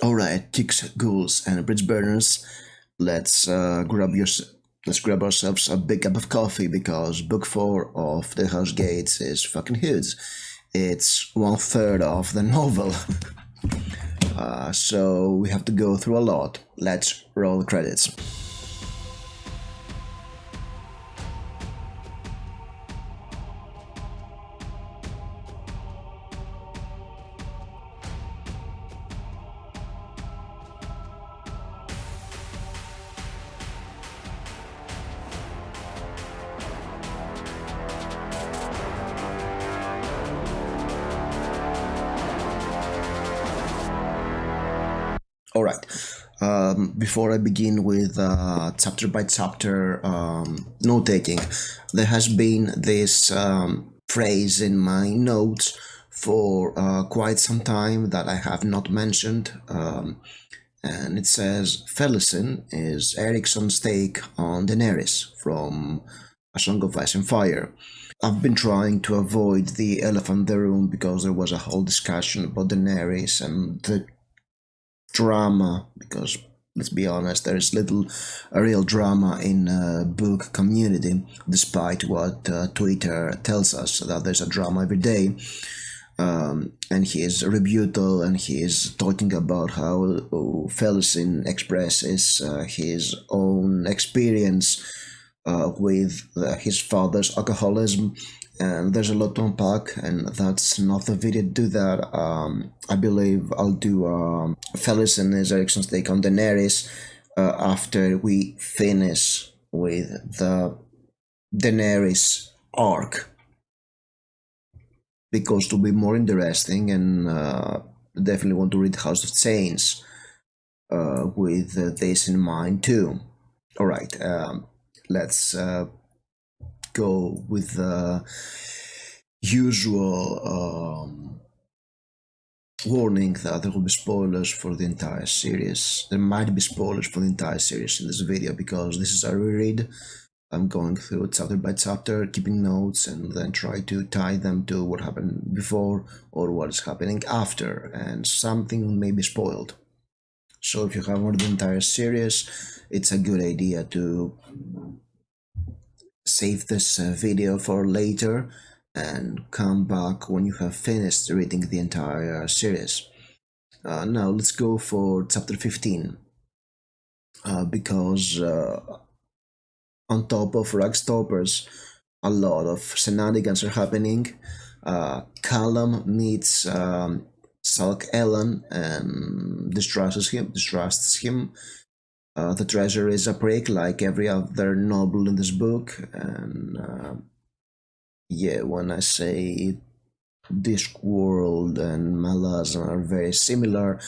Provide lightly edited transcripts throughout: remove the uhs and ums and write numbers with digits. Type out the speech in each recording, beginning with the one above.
Alright, kicks, ghouls, and bridge burners. Let's let's grab ourselves a big cup of coffee because book four of Deadhouse Gates is fucking huge. It's one third of the novel, so we have to go through a lot. Let's roll the credits. All right. Before I begin with chapter by chapter note taking, there has been this phrase in my notes for quite some time that I have not mentioned, and it says Felicin is Erikson's take on Daenerys from A Song of Ice and Fire. I've been trying to avoid the elephant in the room because there was a whole discussion about Daenerys and the drama, because let's be honest, there is little real drama in book community, despite what Twitter tells us that there's a drama every day. And he is rebuttal, and he is talking about how Felicin expresses his own experience with his father's alcoholism, and there's a lot to unpack, and that's not the video to do that. I believe I'll do Felix and Erikson's take on Daenerys after we finish with the Daenerys arc, because it'll be more interesting, and definitely want to read House of Chains with this in mind too. All right, let's go with the usual warning that there will be spoilers for the entire series. There might be spoilers for the entire series in this video because this is a reread. I'm going through chapter by chapter, keeping notes, and then try to tie them to what happened before or what is happening after, and something may be spoiled. So if you haven't read the entire series, it's a good idea to save this video for later and come back when you have finished reading the entire series. Now let's go for chapter 15, because on top of Ragstoppers, a lot of shenanigans are happening. Callum meets Salk Ellen and distrusts him. The treasure is a prick like every other noble in this book, and yeah, when I say Discworld and Malazan are very similar,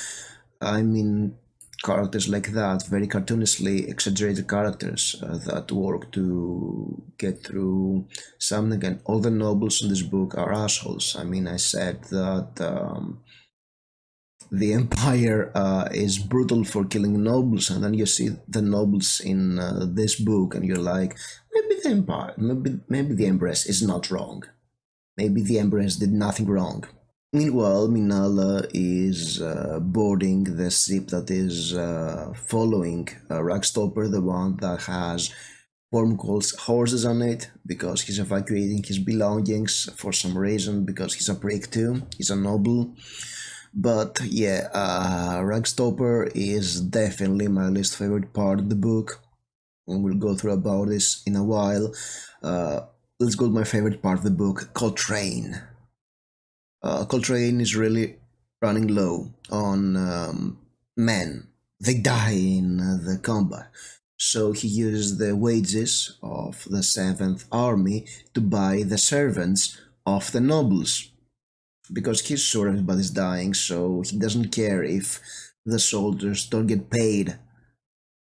I mean characters like that, very cartoonishly exaggerated characters that work to get through something, and all the nobles in this book are assholes. I mean, I said that the Empire is brutal for killing nobles, and then you see the nobles in this book, and you're like, maybe the Empire, maybe the Empress is not wrong. Maybe the Empress did nothing wrong. Meanwhile, Minala is boarding the ship that is following Ragstopper, the one that has Wormcole's horses on it, because he's evacuating his belongings for some reason, because he's a prick too, he's a noble. But yeah, Ragstopper is definitely my least favorite part of the book, and we'll go through about this in a while. Let's go to my favorite part of the book, Coltrane. Coltrane is really running low on men. They die in the combat. So he uses the wages of the 7th Army to buy the servants of the nobles, because he's sure everybody's dying, so he doesn't care if the soldiers don't get paid.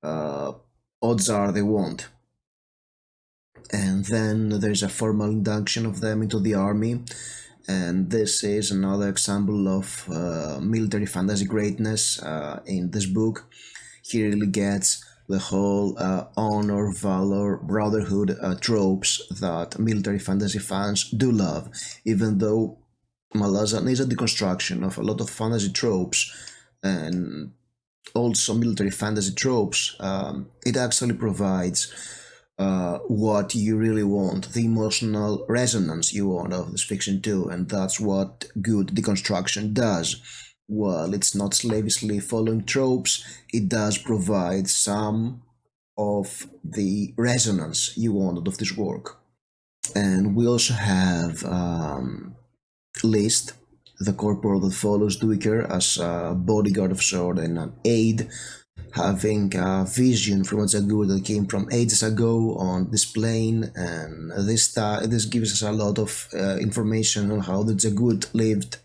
Odds are they won't. And then there's a formal induction of them into the army, and this is another example of military fantasy greatness in this book. He really gets the whole honor, valor, brotherhood tropes that military fantasy fans do love, even though Malazan is a deconstruction of a lot of fantasy tropes and also military fantasy tropes, it actually provides what you really want, the emotional resonance you want of this fiction too, and that's what good deconstruction does. While it's not slavishly following tropes, it does provide some of the resonance you wanted of this work. And we also have List, the corporal that follows Duiker as a bodyguard of sort and an aide, having a vision from a Zagur that came from ages ago on this plane, and this gives us a lot of information on how the Zagur lived,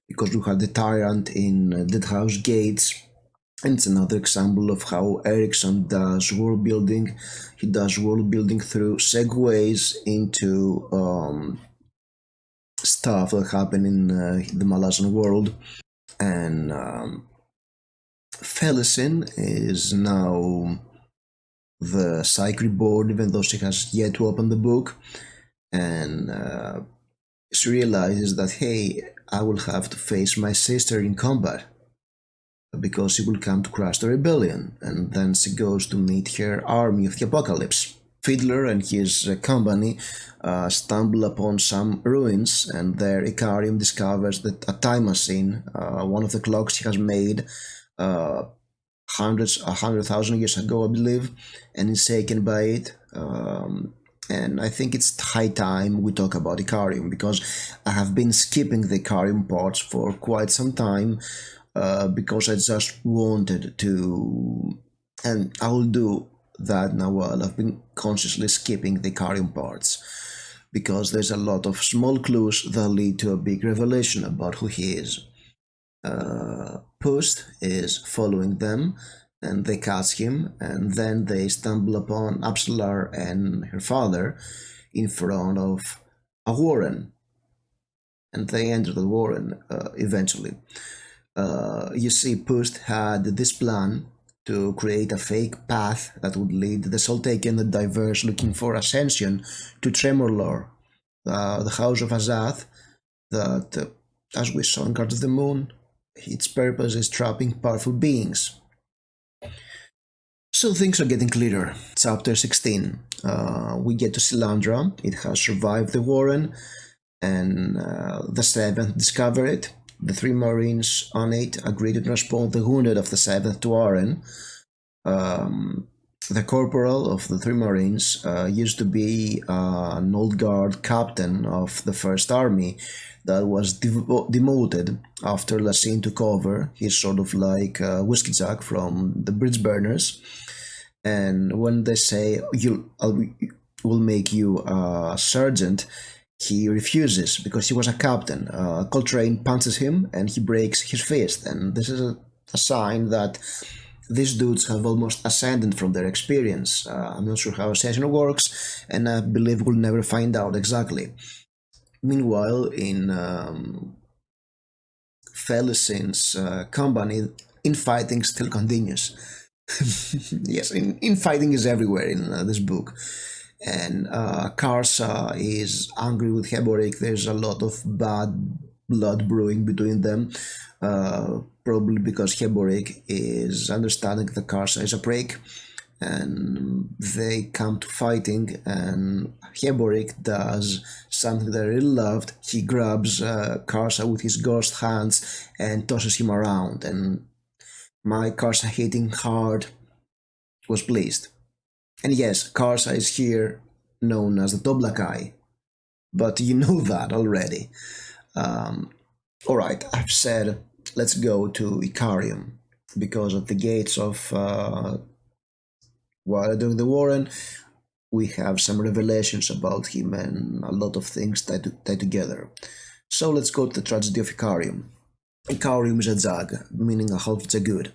because we had the tyrant in Deadhouse Gates, and it's another example of how Erikson does world building. He does world building through segues into stuff that happened in the Malazan world. And Felisin is now the psych board, even though she has yet to open the book. And she realizes that, hey, I will have to face my sister in combat because she will come to crush the rebellion. And then she goes to meet her army of the apocalypse. Fiddler and his company stumble upon some ruins, and there Icarium discovers that a time machine, one of the clocks he has made, uh, 100,000 years ago, I believe, and is shaken by it. And I think it's high time we talk about Icarium, because I have been skipping the Icarium parts for quite some time, because I just wanted to, and I will do that now. While I've been consciously skipping the Icarium parts, because there's a lot of small clues that lead to a big revelation about who he is. Pust is following them, and they catch him, and then they stumble upon Absalar and her father in front of a warren, and they enter the warren eventually. You see, Pust had this plan to create a fake path that would lead the Soltaken, the diverse looking for ascension, to Tremorlor, the House of Azath, that, as we saw in Guard of the Moon, its purpose is trapping powerful beings. So things are getting clearer. Chapter 16. We get to Silandra. It has survived the Warren, and the Seventh discover it. The three Marines on it agree to transport the wounded of the Seventh to Warren. The corporal of the three Marines used to be an old guard captain of the First Army that was demoted after Lassine took over. He's sort of like Whiskey Jack from the Bridge Burners. And when they say, we'll make you a sergeant, he refuses because he was a captain. Coltrane punches him and he breaks his fist. And this is a sign that these dudes have almost ascended from their experience. I'm not sure how ascension works, and I believe we'll never find out exactly. Meanwhile, in Felicin's company, infighting still continues. Yes, infighting is everywhere in this book. And Karsa is angry with Heboric. There's a lot of bad blood brewing between them, probably because Heboric is understanding that Karsa is a prick, and they come to fighting, and Heboric does something that I really loved. He grabs Karsa with his ghost hands and tosses him around, and my Karsa hitting hard was pleased. And yes, Karsa is here known as the Toblakai, but you know that already. Alright, I've said let's go to Icarium, because at the gates of while doing the Warren, we have some revelations about him and a lot of things tied together. So let's go to the tragedy of Icarium. Icarium is a Zag, meaning a half Zagud.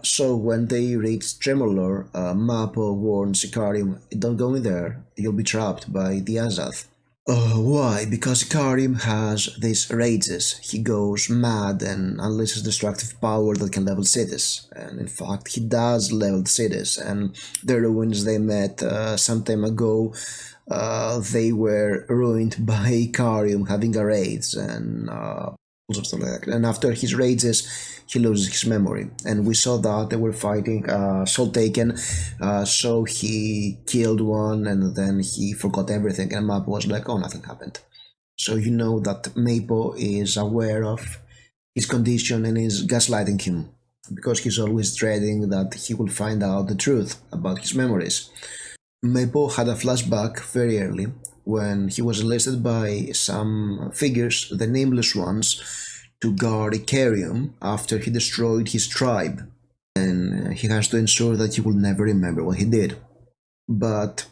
So when they reach Tremorlor, Mappo warns Icarium, don't go in there, you'll be trapped by the Azath. Why? Because Icarium has these rages. He goes mad and unleashes destructive power that can level cities. And in fact, he does level cities. And the ruins they met some time ago, they were ruined by Icarium having a rage. And or something like that. And after his rages, he loses his memory. And we saw that they were fighting Soul Taken, so he killed one, and then he forgot everything. And Mappo was like, "Oh, nothing happened." So you know that Mapo is aware of his condition and is gaslighting him because he's always dreading that he will find out the truth about his memories. Mapo had a flashback very early when he was enlisted by some figures, the nameless ones, to guard Icarium after he destroyed his tribe, and he has to ensure that he will never remember what he did. But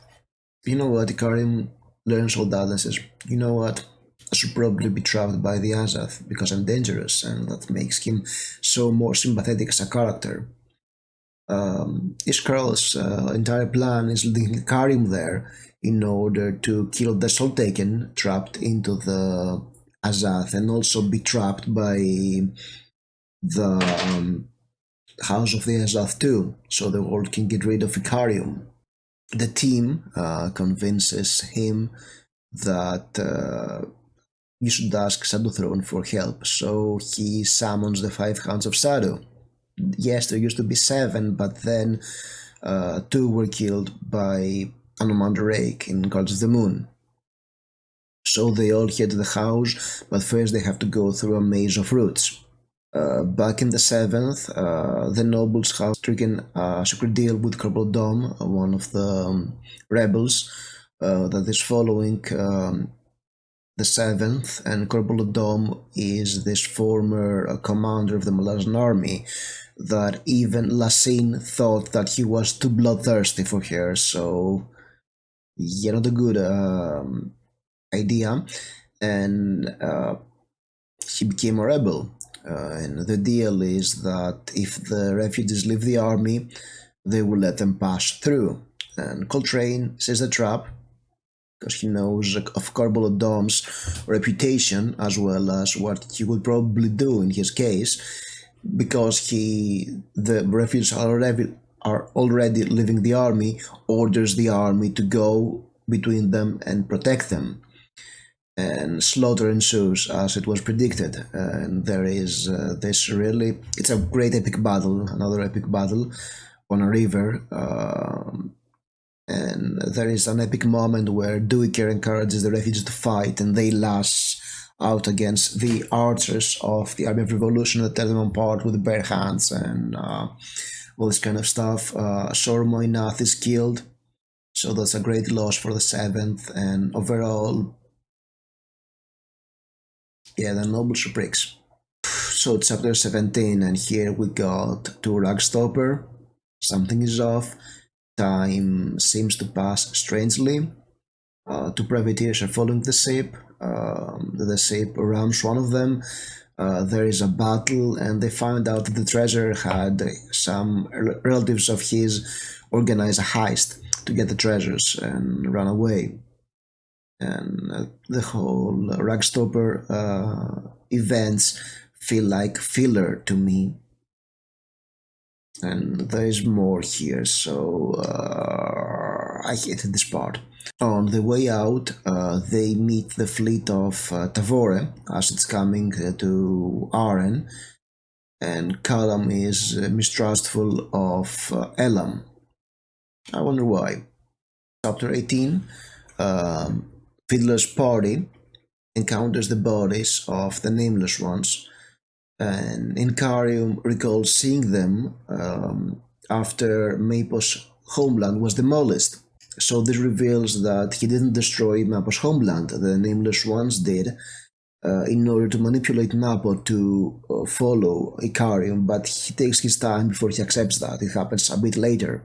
you know what? Icarium learns all that and says, "You know what? I should probably be trapped by the Azath because I'm dangerous," and that makes him so more sympathetic as a character. Iskarl's entire plan is leading Karim there in order to kill the Soul Taken trapped into the Azath and also be trapped by the House of the Azath too, so the world can get rid of Icarium. The team convinces him that you should ask Shadowthrone for help, so he summons the Five Hounds of Shadow. Yes, there used to be seven, but then two were killed by Anomander Rake in Guards of the Moon. So they all head to the house, but first they have to go through a maze of routes. Back in the 7th, the nobles have stricken a secret deal with Corporal Dom, one of the rebels that is following the 7th, and Corporal Dom is this former commander of the Malazan army that even Lassine thought that he was too bloodthirsty for her, so not a good idea, and he became a rebel. And the deal is that if the refugees leave the army, they will let them pass through. And Coltrane sets the trap because he knows of Corporal Dom's reputation as well as what he would probably do in his case, because the refugees are already leaving the army, orders the army to go between them and protect them. And slaughter ensues as it was predicted, and there is this really, it's a great epic battle, another epic battle on a river, and there is an epic moment where Duiker encourages the refugees to fight, and they lash out against the archers of the Army of Revolution that tear them apart with bare hands and all this kind of stuff. Sor Moinath is killed, so that's a great loss for the 7th, and overall, yeah, the nobles are pricks. So chapter 17, and here we got to Ragstopper. Something is off. Time seems to pass strangely. Two privateers are following the ship. The ship rams one of them. There is a battle, and they find out that the treasure had some relatives of his organize a heist to get the treasures and run away. And the whole Ragstopper events feel like filler to me. And there is more here, so I hated this part. On the way out, they meet the fleet of Tavore as it's coming to Aren, and Callum is mistrustful of Elam. I wonder why. Chapter 18, Fiddler's party encounters the bodies of the nameless ones, and Incarium recalls seeing them after Mapo's homeland was demolished. So this reveals that he didn't destroy Mapo's homeland, the nameless ones did, in order to manipulate Mapo to follow Icarium, but he takes his time before he accepts that. It happens a bit later.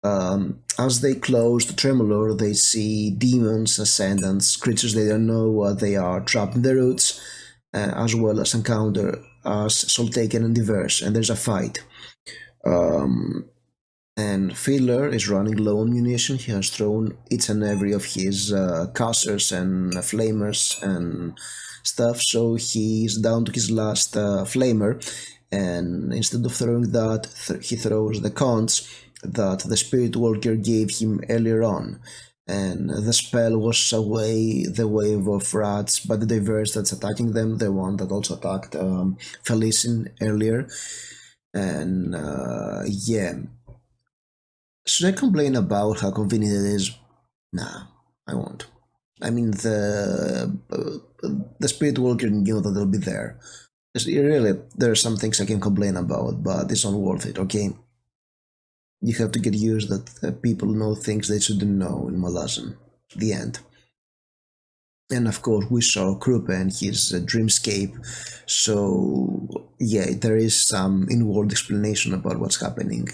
As they close to Tremolor, they see demons, ascendants, creatures they don't know what they are, trapped in the roots, as well as encounter as Soul Taken and Diverse, and there's a fight. And Fiddler is running low on munition. He has thrown each and every of his casters and flamers and stuff, so he's down to his last flamer, and instead of throwing that, he throws the conch that the Spirit Walker gave him earlier on. And the spell washes away the wave of rats, but the diverse that's attacking them, the one that also attacked Felicin earlier. And yeah, should I complain about how convenient it is? Nah, I won't. I mean, the Spirit Walker knew that they'll be there. Really, there are some things I can complain about, but it's not worth it. Okay, you have to get used that people know things they shouldn't know in Malazan. The end. And of course, we saw Krupa and his dreamscape. So yeah, there is some inward explanation about what's happening.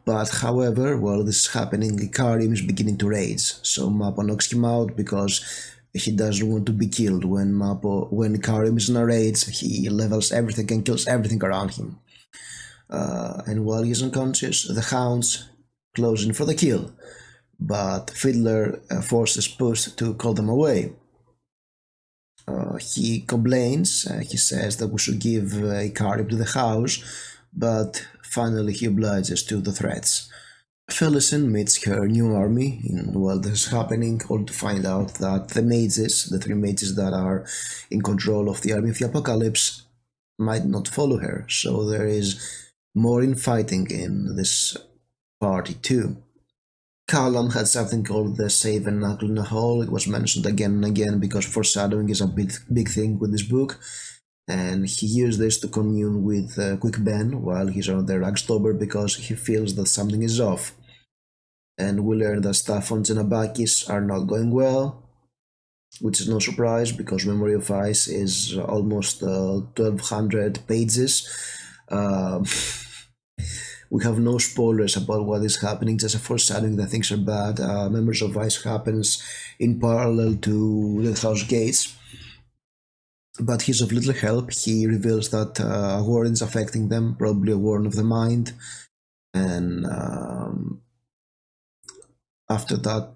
But however, while this is happening, Karim is beginning to rage. So Mappa knocks him out because he doesn't want to be killed. When Karim is in a rage, he levels everything and kills everything around him. And while he's unconscious, the hounds close in for the kill. But Fiddler forces Puss to call them away. He complains, he says that we should give Karim to the house, but finally he obliges to the threats. Felicin meets her new army while this is happening, only to find out that the mages, the three mages that are in control of the army of the apocalypse, might not follow her. So there is more infighting in this party too. Callum had something called the Save and Knuckle in a Hole. It was mentioned again and again because foreshadowing is a big thing with this book. And he used this to commune with Quick Ben while he's on the Ragstobber because he feels that something is off. And we learn that Staffons and Abakis are not going well, which is no surprise because Memory of Ice is almost 1200 pages. We have no spoilers about what is happening, just a foreshadowing that things are bad. Members of Ice happens in parallel to Deadhouse Gates, but he's of little help. He reveals that a warren is affecting them, probably a warren of the mind, and after that,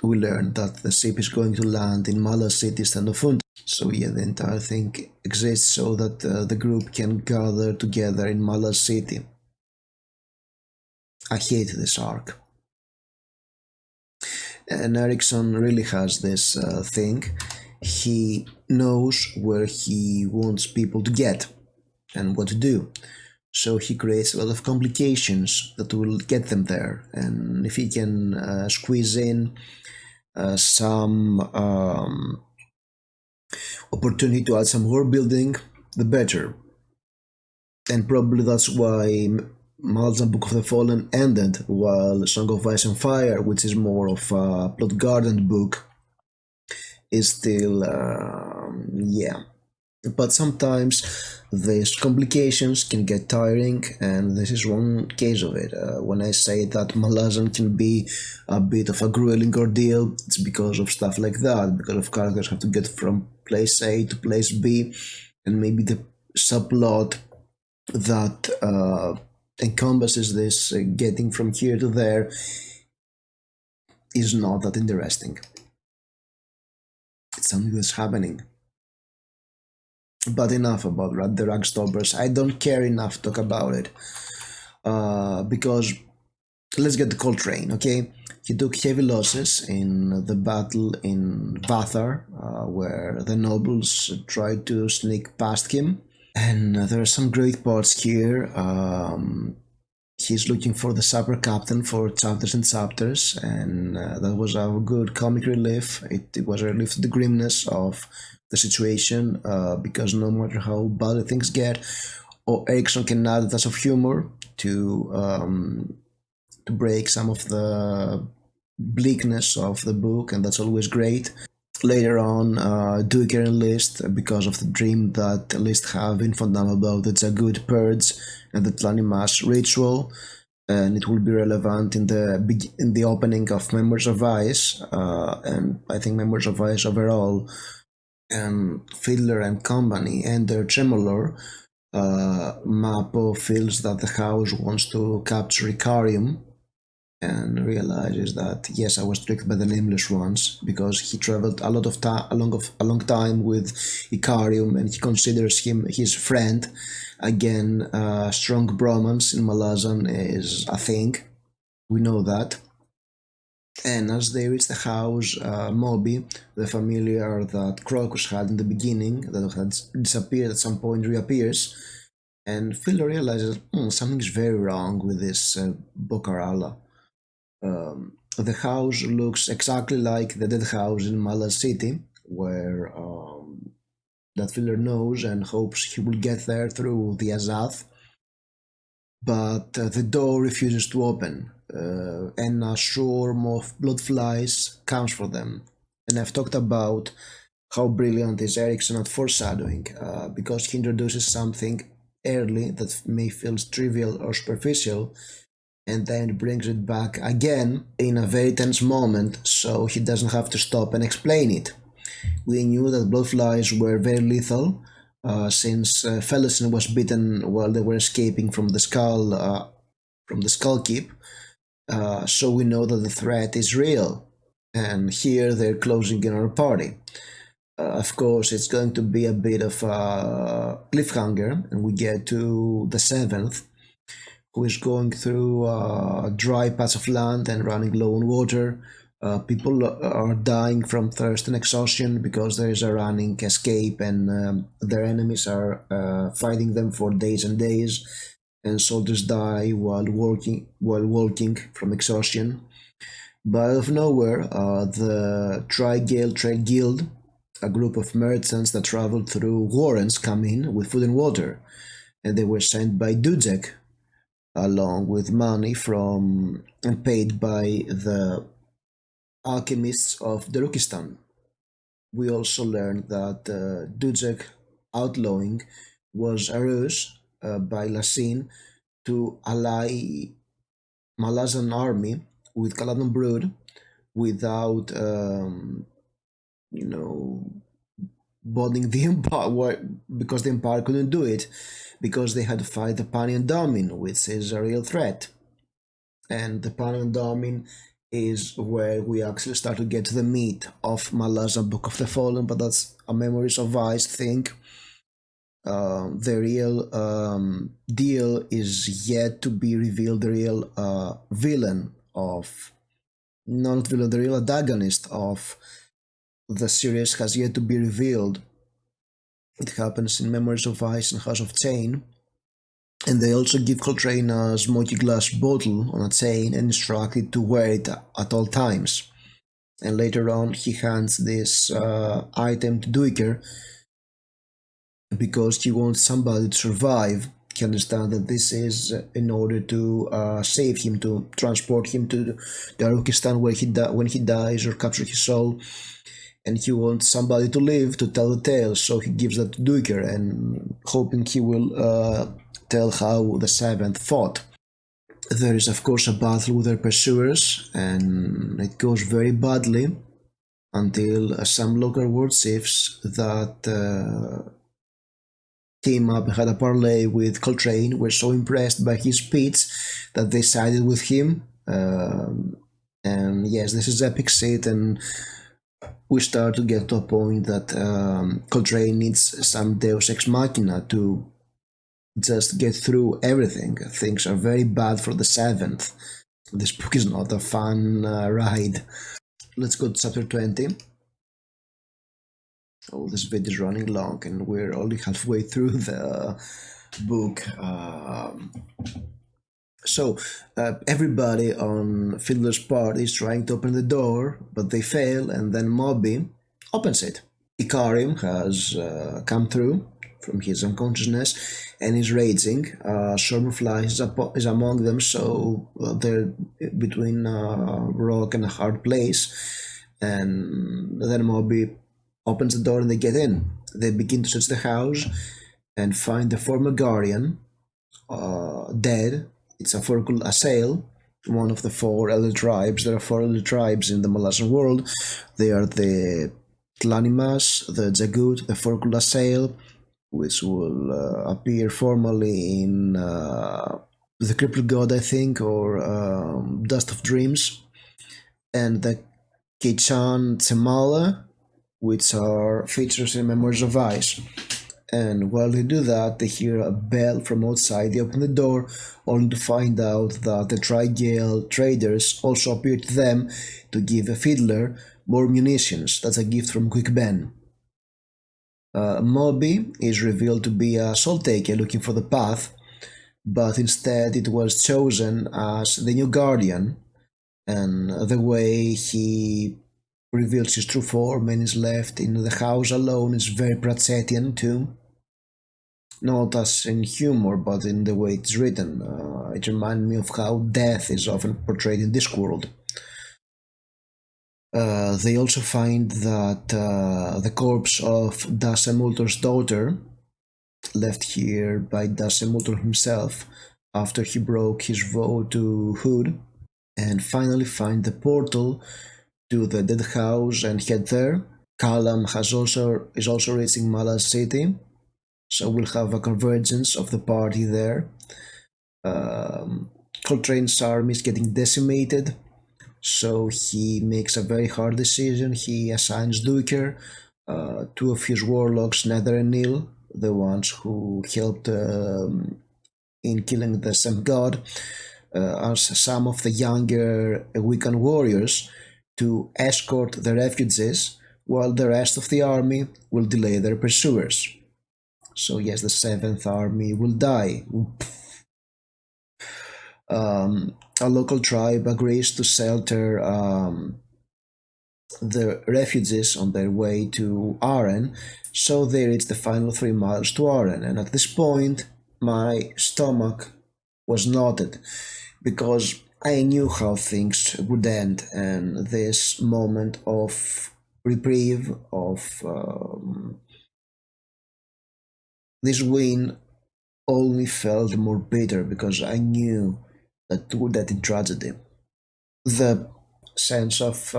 we learn that the ship is going to land in Mala City instead of Fund. So yeah, the entire thing exists so that the group can gather together in Mala City. I hate this arc. And Erikson really has this thing. He knows where he wants people to get and what to do. So he creates a lot of complications that will get them there. And if he can squeeze in some opportunity to add some world building, the better. And probably that's why Malazan Book of the Fallen ended, while Song of Ice and Fire, which is more of a plot garden book, is still, yeah. But sometimes these complications can get tiring, and this is one case of it. When I say that Malazan can be a bit of a grueling ordeal, it's because of stuff like that, because of characters have to get from place A to place B, and maybe the subplot that encompasses this getting from here to there is not that interesting. It's something that's happening. But enough about the Ragstoppers. I don't care enough to talk about it. Because let's get the Coltrane, okay? He took heavy losses in the battle in Vathar, where the nobles tried to sneak past him. And there are some great parts here. He's looking for the supper captain for chapters and chapters, and that was a good comic relief. It was a relief to the grimness of the situation, because no matter how bad things get, Erikson can add a touch of humor to break some of the bleakness of the book, and that's always great. Later on, Duiker and List, because of the dream that List have informed them about the Zagut purge and the Tlanimash ritual, and it will be relevant in the opening of Members of Ice, and I think Members of Ice overall, and Fiddler and company and their Tremolor. Mappo feels that the house wants to capture Icarium, and realizes that yes, I was tricked by the nameless ones because he traveled a long time with Icarium, and he considers him his friend. Again, strong bromance in Malazan is a thing. We know that. And as they reach the house, Moby, the familiar that Crocus had in the beginning, that had disappeared at some point, reappears, and Phil realizes something's very wrong with this Bocarala. The house looks exactly like the dead house in Malaz City, where that Filler knows and hopes he will get there through the Azath, but the door refuses to open, and a swarm of blood flies comes for them. And I've talked about how brilliant is Erikson at foreshadowing, because he introduces something early that may feel trivial or superficial, and then brings it back again in a very tense moment so he doesn't have to stop and explain it. We knew that bloodflies were very lethal, since Felicin was bitten while they were escaping from the skull keep. So we know that the threat is real, and here they're closing in on our party. Of course, it's going to be a bit of a cliffhanger, and we get to the seventh, who is going through a dry patch of land and running low on water. People are dying from thirst and exhaustion because there is a running escape, and their enemies are fighting them for days and days. And soldiers die while walking from exhaustion. But out of nowhere, the Trigale Trade Guild, a group of merchants that traveled through warrens, come in with food and water, and they were sent by Dudek, along with money from and paid by the alchemists of Darukistan. We also learned that Dudek outlawing was a ruse by Lassine to ally Malazan army with Caladan Brood without, you know, boarding the Empire, because the Empire couldn't do it, because they had to fight the Panian Domin, which is a real threat. And the Panian Domin is where we actually start to get to the meat of Malazan Book of the Fallen, but that's a Memories of Ice thing. The real deal is yet to be revealed. The real villain of, not villain, the real antagonist of the series has yet to be revealed. It happens in Memories of Ice and House of Chain. And they also give Coltrane a smoky glass bottle on a chain and instruct it to wear it at all times. And later on, he hands this item to Duiker because he wants somebody to survive. He understands that this is in order to save him, to transport him to Darukistan when he dies, or capture his soul. And he wants somebody to live to tell the tale, so he gives that to Duiker, and hoping he will tell how the Seventh fought. There is, of course, a battle with their pursuers, and it goes very badly until some local war chiefs that came up and had a parley with Coltrane were so impressed by his speech that they sided with him. And yes, this is epic shit, and we start to get to a point that Coltrane needs some Deus Ex Machina to just get through everything. Things are very bad for the Seventh. This book is not a fun ride. Let's go to chapter 20. Oh, this video is running long, and we're only halfway through the book. So everybody on Fiddler's part is trying to open the door, but they fail, and then Moby opens it. Ikarim has come through from his unconsciousness and is raging. Stormfly is among them, so they're between a rock and a hard place. And then Moby opens the door and they get in. They begin to search the house and find the former guardian dead. It's a Furkul Assail, one of the four elder tribes. There are four elder tribes in the Malazan world. They are the Tlanimas, the Jagut, the Furkul Assail, which will appear formally in the Crippled God, I think, or Dust of Dreams, and the Kichan Tsemala, which are features in Memories of Ice. And while they do that, they hear a bell from outside. They open the door, only to find out that the Trigale traders also appeared to them to give a fiddler more munitions. That's a gift from Quick Ben. Moby is revealed to be a soul taker looking for the path, but instead it was chosen as the new guardian, and the way he reveals his true form and is left in the house alone is very Pratchettian too. Not as in humor, but in the way it's written. It reminded me of how death is often portrayed in Discworld. They also find that the corpse of Dasemultor's daughter, left here by Dasemultor himself after he broke his vow to Hood, and finally find the portal to the dead house and head there. Callum is also reaching Malaz City, so we'll have a convergence of the party there. Coltrane's army is getting decimated, so he makes a very hard decision. He assigns Duker, two of his warlocks, Nether and Nil, the ones who helped in killing the same god, as some of the younger Wiccan warriors to escort the refugees, while the rest of the army will delay their pursuers. So yes, the 7th army will die. A local tribe agrees to shelter the refugees on their way to Aren, so they reach the final 3 miles to Aren. And at this point, my stomach was knotted, because I knew how things would end, and this moment of reprieve, of this win, only felt more bitter because I knew that would end in tragedy. The sense of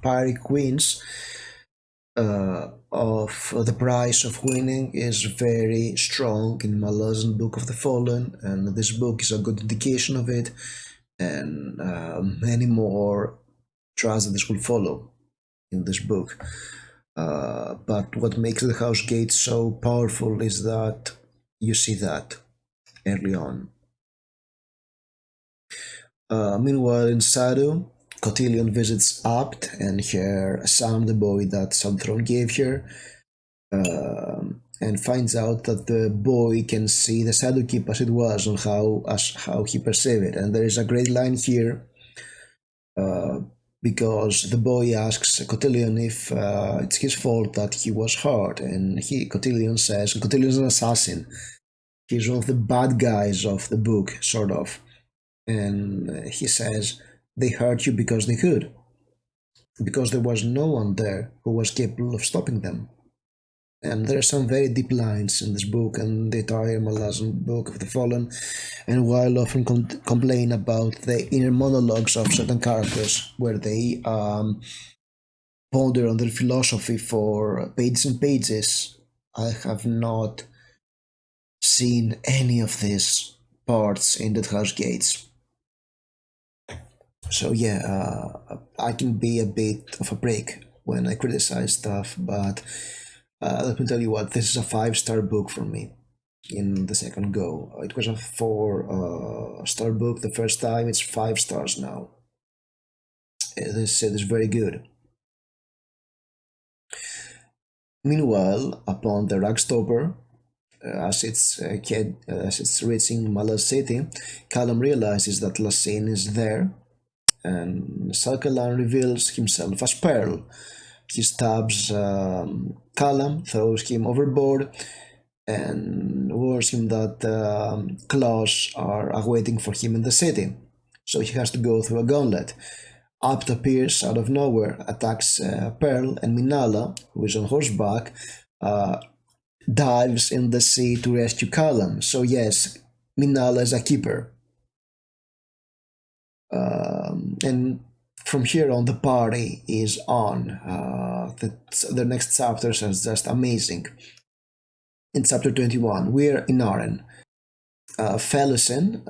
Pyrrhic wins, of the price of winning, is very strong in Malazan Book of the Fallen, and this book is a good indication of it, and many more tragedies will follow in this book. But what makes the House Gates so powerful is that you see that early on. Meanwhile, in Sadu, Cotillion visits Apt and her Sam, the boy that Saltron gave her, and finds out that the boy can see the Sadu Keep as it was, and how he perceived it. And there is a great line here, because the boy asks Cotillion if it's his fault that he was hurt, and Cotillion says, Cotillion's an assassin. He's one of the bad guys of the book, sort of. And he says, they hurt you because they could. Because there was no one there who was capable of stopping them. And there are some very deep lines in this book and the entire Malazan Book of the Fallen, and while often complain about the inner monologues of certain characters, where they ponder on their philosophy for pages and pages, I have not seen any of these parts in Deadhouse Gates. So yeah, I can be a bit of a break when I criticize stuff, but let me tell you what, this is a 5-star book for me in the second go. It was a 4-star book the first time, it's 5 stars now. This is very good. Meanwhile, upon the Ragstopper, as it's reaching Malaz City, Callum realizes that Lassine is there, and Salkalan reveals himself as Pearl. He stabs Callum, throws him overboard, and warns him that claws are awaiting for him in the city, so he has to go through a gauntlet. Apt appears out of nowhere, attacks Pearl, and Minala, who is on horseback, dives in the sea to rescue Callum. So yes, Minala is a keeper. And from here on, the party is on. The next chapters are just amazing. In chapter 21, we're in Aren. Felicin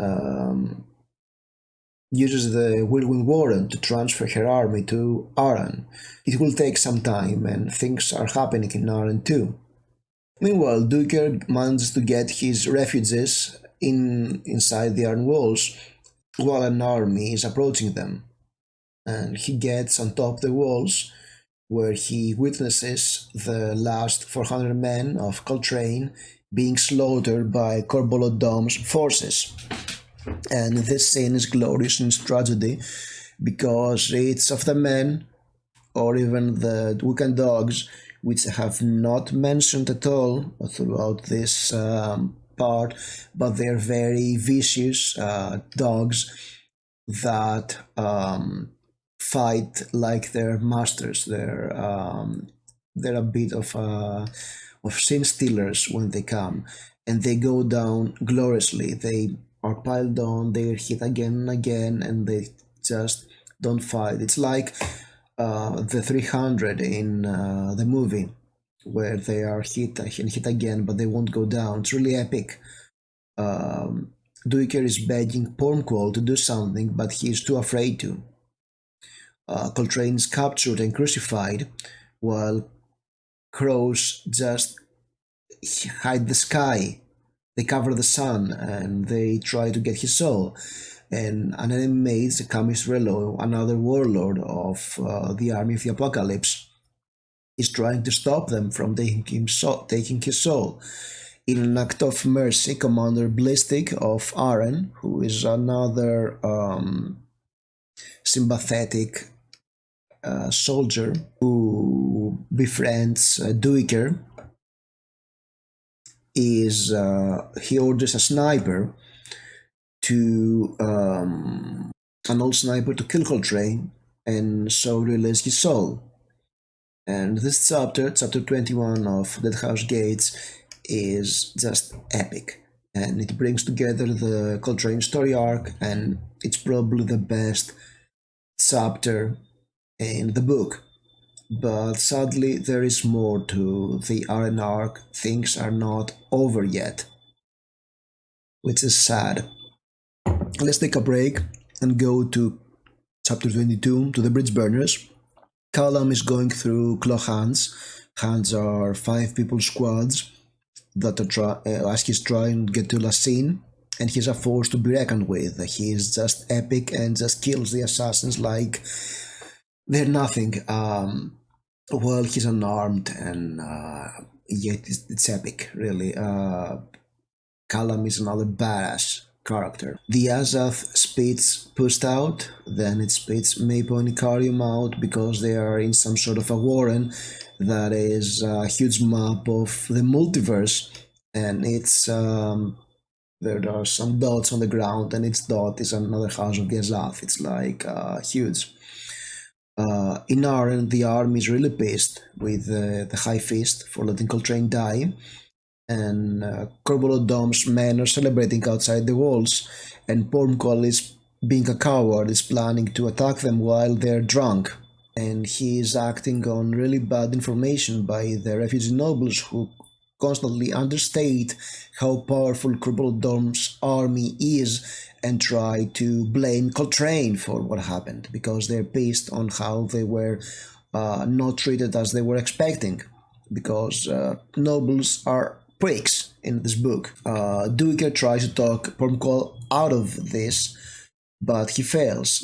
uses the Whirlwind Warren to transfer her army to Aren. It will take some time, and things are happening in Aren too. Meanwhile, Duker manages to get his refugees inside the iron walls while an army is approaching them. And he gets on top of the walls where he witnesses the last 400 men of Coltrane being slaughtered by Corbolodom's forces. And this scene is glorious in its tragedy because it's of the men or even the weekend dogs, which have not mentioned at all throughout this part, but they're very vicious dogs that fight like their masters. They're a bit of sin stealers when they come, and they go down gloriously. They are piled on. They're hit again and again, and they just don't fight. It's like the 300 in the movie, where they are hit and hit again, but they won't go down. It's really epic. Duiker is begging Pormqual to do something, but he is too afraid to. Coltrane is captured and crucified, while crows just hide the sky. They cover the sun and they try to get his soul. And an enemy mates, Camus Relo, another warlord of the army of the apocalypse, is trying to stop them from taking his soul. In an act of mercy, Commander Blistic of Aren, who is another sympathetic soldier who befriends Duiker, he orders a sniper to an old sniper to kill Coltrane and so release his soul. And this chapter 21 of Deadhouse Gates, is just epic. And it brings together the Coltrane story arc, and it's probably the best chapter in the book. But sadly, there is more to the Aren arc. Things are not over yet, which is sad. Let's take a break and go to chapter 22, to the bridge burners. Callum is going through claw hands. Hands are 5-people squads that are as he's trying to get to Lassine, and he's a force to be reckoned with. He is just epic and just kills the assassins like they're nothing. Well, he's unarmed, and yet it's epic, really. Callum is another badass character. The Azath spits pushed out, then it spits Mapo and Icarium out because they are in some sort of a warren that is a huge map of the multiverse, and it's there are some dots on the ground, and its dot is another house of the Azath. It's like huge. In Aren, the army is really pissed with the High Fist for letting Coltrane die, and Corbolodom's men are celebrating outside the walls, and Pormqual is, being a coward, is planning to attack them while they're drunk. And he is acting on really bad information by the refugee nobles who constantly understate how powerful Corbolodom's army is and try to blame Coltrane for what happened because they're pissed on how they were not treated as they were expecting, because nobles are pricks in this book. Duiker tries to talk Pormqual out of this, but he fails.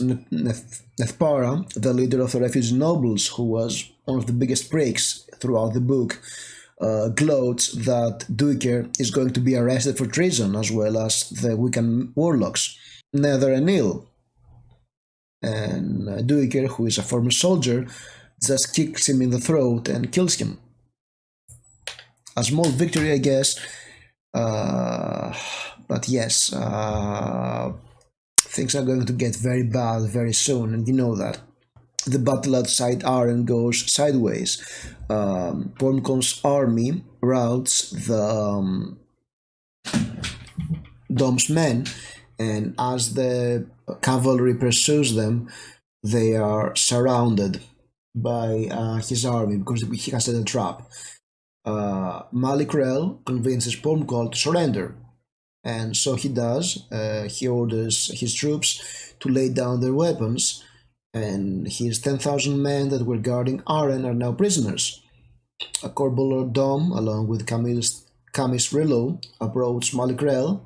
Nethpara, the leader of the refugee nobles, who was one of the biggest pricks throughout the book, gloats that Duiker is going to be arrested for treason, as well as the Wiccan warlocks, Nether and Ill. And Duiker, who is a former soldier, just kicks him in the throat and kills him. A small victory, I guess, but yes, things are going to get very bad very soon, and you know that. The battle outside Aren goes sideways. Pormqual's army routs the Dom's men, and as the cavalry pursues them, they are surrounded by his army because he has set a trap. Malik Rel convinces Pormqual to surrender, and so he does. He orders his troops to lay down their weapons, and his 10,000 men that were guarding Aren are now prisoners. Corporal Dom, along with Camis Rillo, approached Malikrel,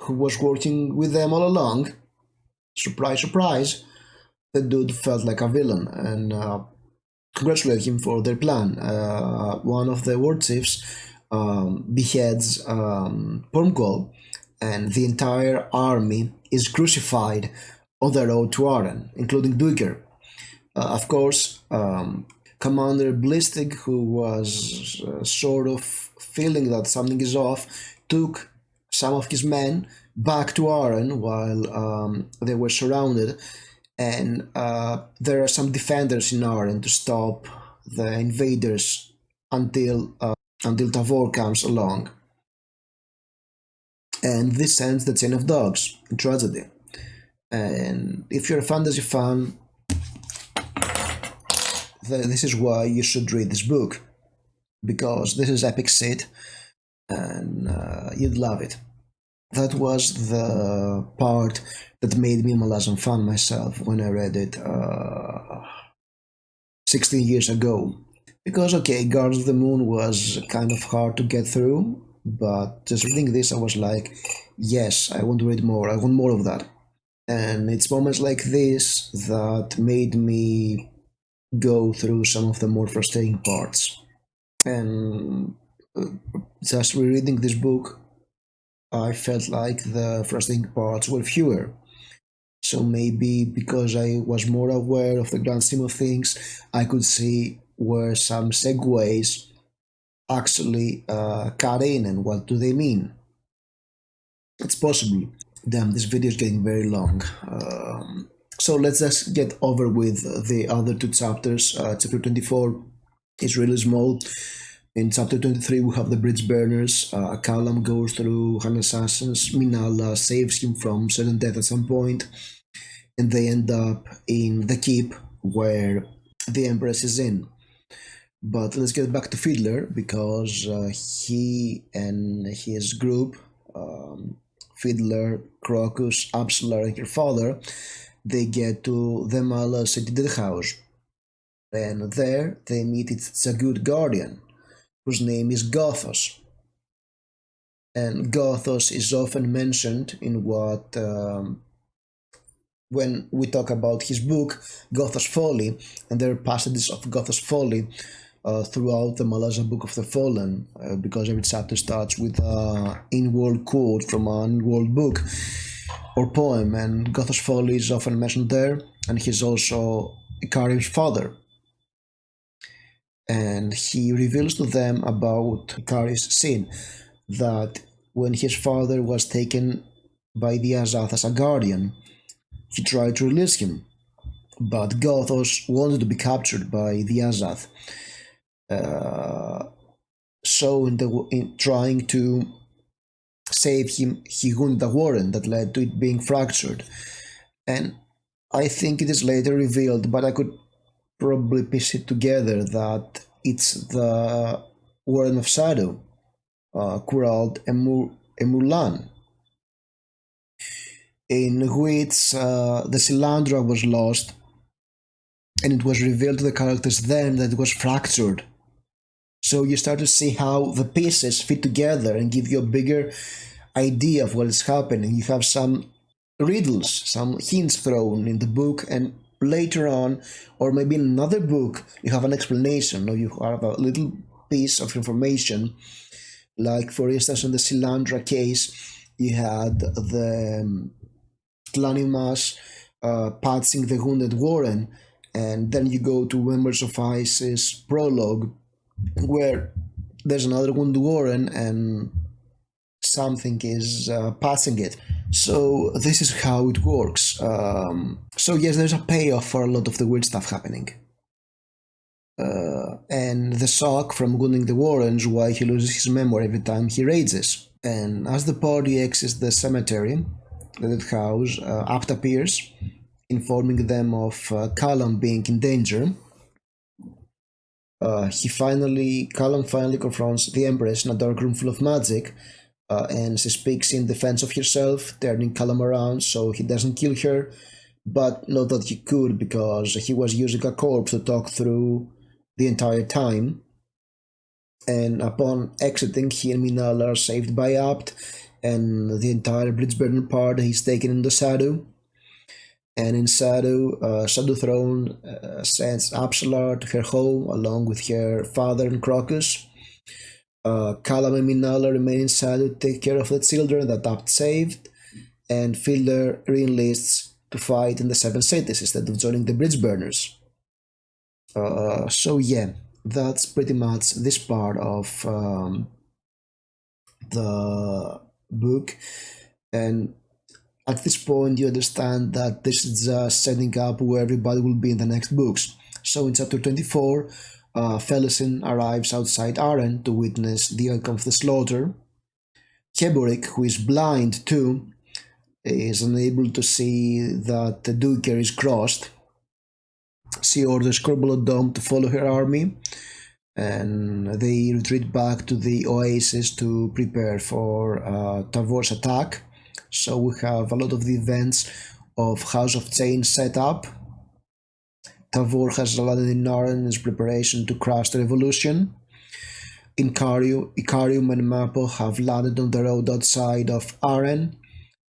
who was working with them all along. Surprise, surprise, the dude felt like a villain and congratulated him for their plan. One of the war chiefs beheads Pormgol, and the entire army is crucified on the road to Aren, including Duiker. Of course, Commander Blistig, who was sort of feeling that something is off, took some of his men back to Aren while they were surrounded, and there are some defenders in Aren to stop the invaders until Tavor comes along. And this ends the Chain of Dogs in tragedy. And if you're a fantasy fan, this is why you should read this book, because this is epic shit, and you'd love it. That was the part that made me a Malazan fan myself when I read it 16 years ago. Because, okay, Guards of the Moon was kind of hard to get through, but just reading this, I was like, yes, I want to read more, I want more of that. And it's moments like this that made me go through some of the more frustrating parts. And just rereading this book, I felt like the frustrating parts were fewer. So maybe because I was more aware of the grand scheme of things, I could see where some segues actually cut in and what do they mean. It's possible. Damn, this video is getting very long. So let's just get over with the other two chapters. Chapter 24 is really small. In chapter 23, we have the bridge burners. Callum goes through an assassins. Minala saves him from certain death at some point, and they end up in the keep where the Empress is in. But let's get back to Fiddler, because he and his group, Fiddler, Crocus, Absalar, and her father, they get to the Mala City Deadhouse. And there they meet its a good guardian, whose name is Gothos. And Gothos is often mentioned in what, when we talk about his book, Gothos Folly, and there are passages of Gothos Folly throughout the Malazan Book of the Fallen, because every chapter starts with an in-world quote from an in-world book or poem, and Gothos Folly is often mentioned there, and he's also Ikari's father. And he reveals to them about Ikari's sin, that when his father was taken by the Azath as a guardian, he tried to release him, but Gothos wanted to be captured by the Azath. So in trying to save him, he wounded a warren that led to it being fractured. And I think it is later revealed, but I could probably piece it together, that it's the Warren of Shadow, called Emulan, in which the Silandra was lost, and it was revealed to the characters then that it was fractured. So you start to see how the pieces fit together and give you a bigger idea of what is happening. You have some riddles, some hints thrown in the book, and later on, or maybe in another book, you have an explanation, or you have a little piece of information. Like, for instance, in the Silandra case, you had the Tlanimas patching the wounded Warren, and then you go to Members of Ice's prologue, where there's another wounded Warren and something is passing it. So this is how it works. So yes, there's a payoff for a lot of the weird stuff happening. And the shock from wounding the Warrens, why he loses his memory every time he rages. And as the party exits the cemetery, the Deadhouse, Apt appears, informing them of Callum being in danger. Callum finally confronts the Empress in a dark room full of magic, and she speaks in defense of herself, turning Callum around so he doesn't kill her, but not that he could, because he was using a corpse to talk through the entire time. And upon exiting, he and Minal are saved by Apt, and the entire Blitzburner party is taken into Sadu. And in Sadu Throne sends Apsalar to her home along with her father and Crocus. Callum and Minala remain in Sadu to take care of the children that Apt saved, and Fielder re-enlists to fight in the Seven Cities instead of joining the Bridgeburners. So yeah, that's pretty much this part of the book, and at this point you understand that this is just setting up where everybody will be in the next books. So in chapter 24, Felisin arrives outside Aren to witness the outcome of the slaughter. Keborik, who is blind too, is unable to see that the Duker is crossed. She orders Corbolodom to follow her army, and they retreat back to the oasis to prepare for Tavor's attack. So we have a lot of the events of House of Chains set up. Tavor has landed in Naren in his preparation to crush the revolution. Icarium and Mapo have landed on the road outside of Aren.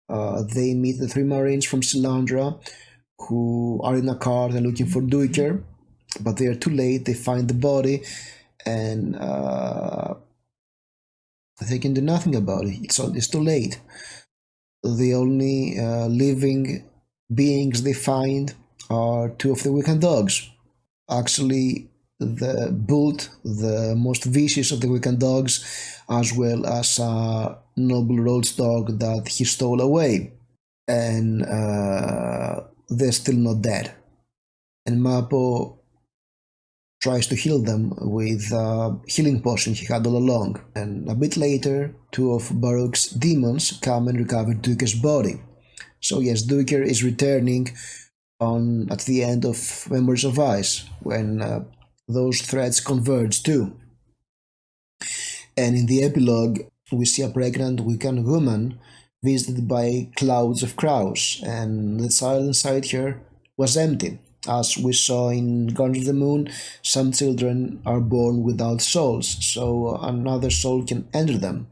They meet the three marines from Silandra who are in a cart and looking for Duiker, but they are too late. They find the body, and they can do nothing about it. It's too late. The only living beings they find are two of the Wiccan dogs. Actually, the Bult, the most vicious of the Wiccan dogs, as well as a noble Rhodes dog that he stole away. And they're still not dead. And Mapo tries to heal them with a healing potion he had all along. And a bit later, two of Baruch's demons come and recover Duker's body. So yes, Duker is returning at the end of Memories of Ice, when those threads converge too. And in the epilogue, we see a pregnant Wiccan woman visited by clouds of crows, and the child inside her was empty. As we saw in Guns of the Moon, some children are born without souls, so another soul can enter them.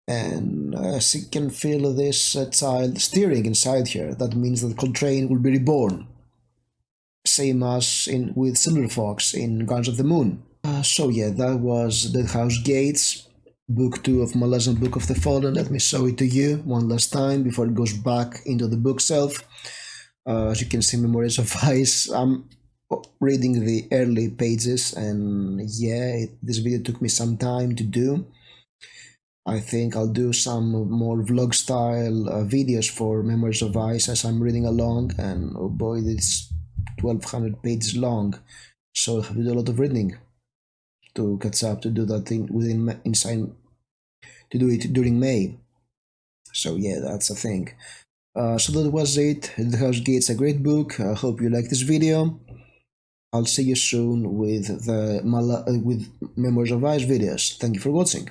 And she can feel this child stirring inside her. That means that Coltrane will be reborn. Same as with Silverfox in Guns of the Moon. So yeah, that was Deadhouse Gates, Book 2 of Malazan Book of the Fallen. Let me show it to you one last time before it goes back into the bookshelf. As you can see, Memories of Ice. I'm reading the early pages, and yeah, this video took me some time to do. I think I'll do some more vlog style videos for Memories of Ice as I'm reading along, and oh boy, it's 1200 pages long, so I have to do a lot of reading to catch up, to do that thing to do it during May. So yeah, that's a thing. So that was it. The House Gates, a great book. I hope you like this video. I'll see you soon with with Memories of Ice videos. Thank you for watching.